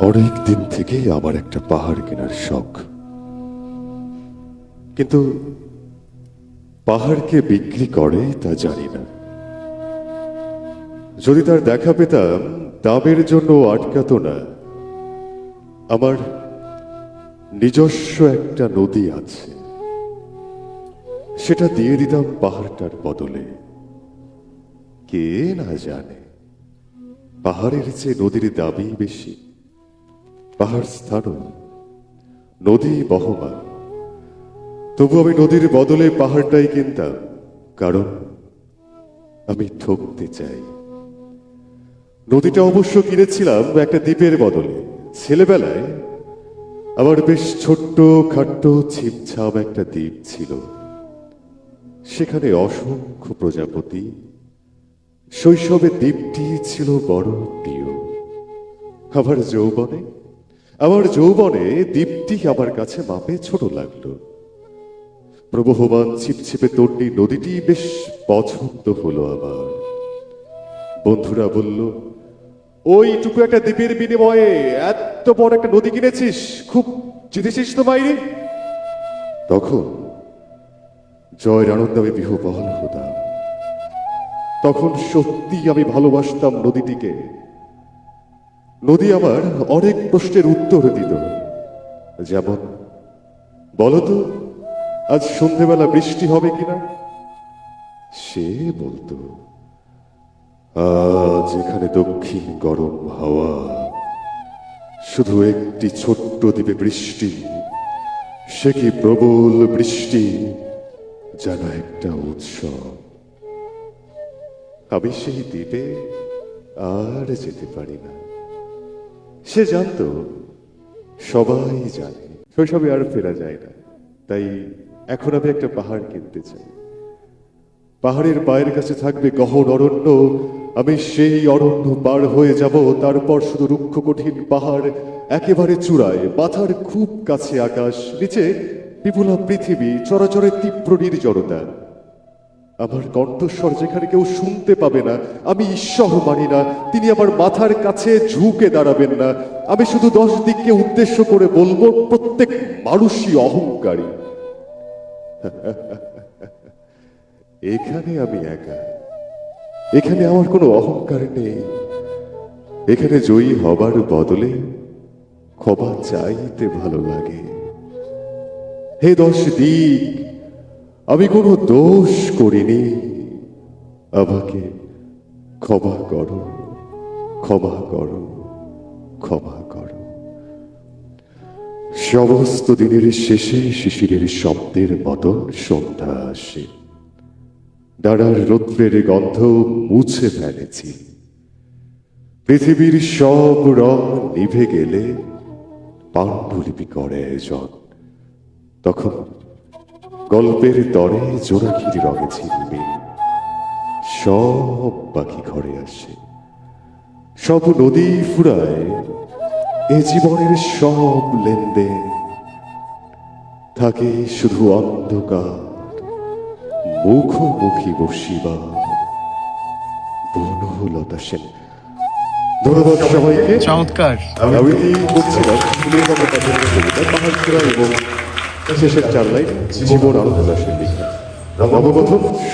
অনেক দিন থেকেই আমার একটা পাহাড় কেনার শখ, কিন্তু পাহাড়কে বিক্রি করে তা জানি না। যদি তার দেখা পেতাম, দামের জন্য আটকাতো না। আমার নিজস্ব একটা নদী আছে, সেটা দিয়ে দিতাম পাহাড়টার বদলে। কে না জানে পাহাড়ের চেয়ে নদীর দাবি বেশি। পাহাড় স্থানও, নদী বহমান। তবু আমি নদীর বদলে পাহাড়টাই কিনতাম, কারণ আমি ঠকতে চাই। নদীটা অবশ্য কিনেছিলাম একটা দ্বীপের বদলে। ছেলেবেলায় আমার বেশ ছোট্ট খাট্ট ছিমছাম একটা দ্বীপ ছিল। সেখানে অসংখ্য প্রজাপতি। শৈশবে দ্বীপটি ছিল বড় প্রিয়। আমার যৌবনে দ্বীপটি আমার কাছে মাপে ছোট লাগলো। প্রবহমান ছিপছিপে তন্ডি নদীটি বেশ পছন্দ হলো আমার। বন্ধুরা বলল, ওইটুকু একটা দ্বীপের বিনিময়ে এত বড় একটা নদী কিনেছিস, খুব জিতেছিস তো বাইরে। তখন জয়ের আনন্দে আমি বিহ্বল হতাম। তখন সত্যি আমি ভালোবাসতাম নদীটিকে। নদী আমার অনেক প্রশ্নের উত্তর দিত, যেমন, বলতো আজ সন্ধেবেলা বৃষ্টি হবে কিনা। সে বলতো, আজ এখানে দক্ষিণ গরম হাওয়া, শুধু একটি ছোট্ট দ্বীপে বৃষ্টি, সে কি প্রবল বৃষ্টি, যেন একটা উৎসব। আমি সেই দ্বীপে আর যেতে পারি না। সে জানতো, সবাই জানে, শৈশবে আর ফেরা যায় না। তাই এখন আমি একটা পাহাড় কিনতে চাই। পাহাড়ের পায়ের কাছে থাকবে গহন অরণ্য। আমি সেই অরণ্য পার হয়ে যাব, তারপর শুধু রুক্ষ কঠিন পাহাড়, একেবারে চূড়ায় মাথার খুব কাছে আকাশ, নিচে বিপুলা পৃথিবী, চরাচরে তীব্র নির্জনতা। আমার কণ্ঠস্বর যেখানে কেউ শুনতে পাবে না। আমি ঈশ্বর মানি না, তিনি আমার মাথার কাছে ঝুঁকে দাঁড়াবেন না। আমি শুধু 10 দিককে উদ্দেশ্য করে বলবো, প্রত্যেক মানুষই অহংকারী। এখানে আমি একা। এখানে আমার কোনো অহংকার নেই। এখানে জয়ী হবার বদলে ক্ষমা চাইতে ভালো লাগে। হে 10 দিক, আমি কোনো দোষ করিনি, আমাকে ক্ষমা করো, ক্ষমা করো, ক্ষমা করো। সমস্ত দিনের শেষে শিশিরের শব্দের মতন সন্ধ্যা আসে। ডানার রৌদ্রের গন্ধ মুছে ফেলেছি। পৃথিবীর সব রং নিভে গেলে পাণ্ডুলিপি করে আয়োজন। তখন গল্পের তরে জোনাকির রঙে ছিলবে। সব পাখি ঘরে আসে, সব নদী ফুরায়। এ জীবনের সব লেনদেন থাকে শুধু অন্ধকার, মুখোমুখি বসিবার। বনলতা সেন। ধন্যবাদ সবাইকে। চমৎকার। আমি বলছিলাম ফুলের মতো কাজের কবিতা পাহাড় এবং শেষের 4 লাইন জীবন আলো উল্লাসের লেখা। নববধূ